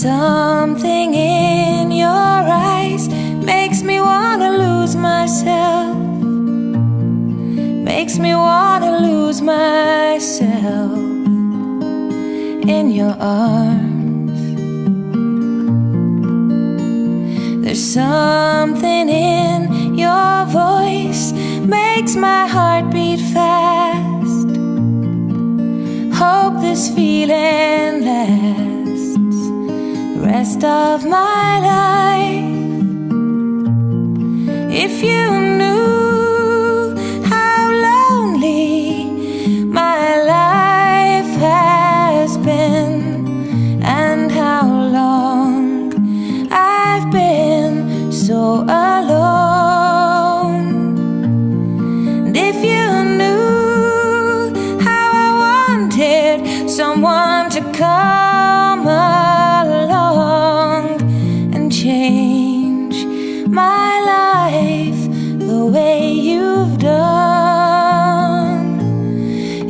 something in your eyes makes me wanna lose myself, makes me wanna lose myself in your arms. There's something in your voice makes my heart beat fast. Hope this feeling lasts the rest of my life. If you knew how lonely my life has been, and how long I've been so alone, and if you knew how I wanted someone to come along and change my life the way you've done,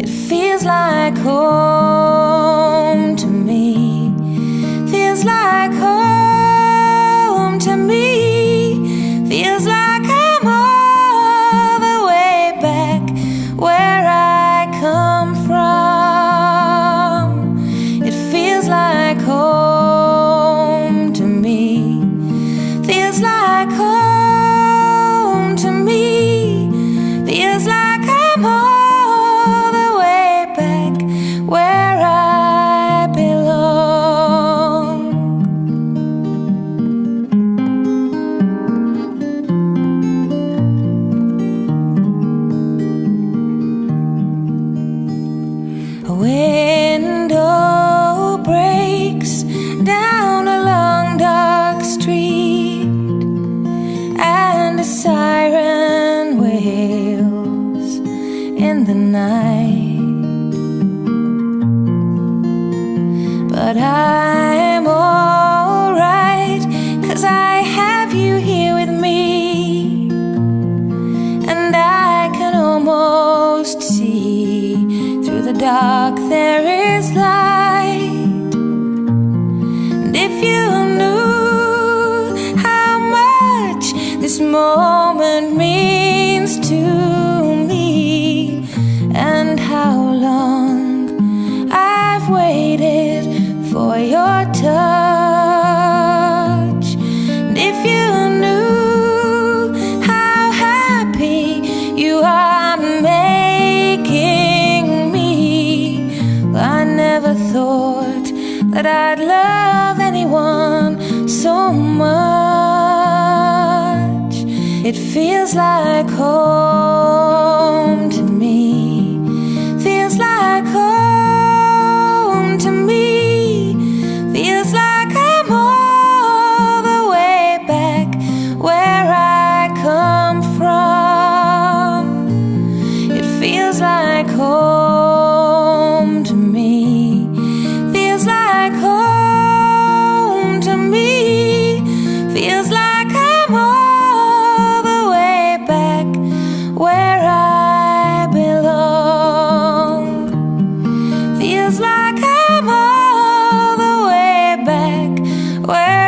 it feels like home to me, feels like home to me, feels like I'm all the way back where I come from. It feels like home to me, feels like home to me, feels like I'm all the way back where I belong. A window breaks down a long dark street, and a siren wails in the night. But I'm alright, 'cause I have you here with me, and I can almost see through the dark there is light. And if you knew how much this moment means to me, and how long I've waited for your touch, and if you knew how happy you are making me, well, I never thought that I'd love anyone so much. It feels like home to me, feels like home to me, feels like I'm all the way back where I come from. It feels like home to me, feels like home to me, feels like I'm all the way back where I belong. Feels like I'm all the way back where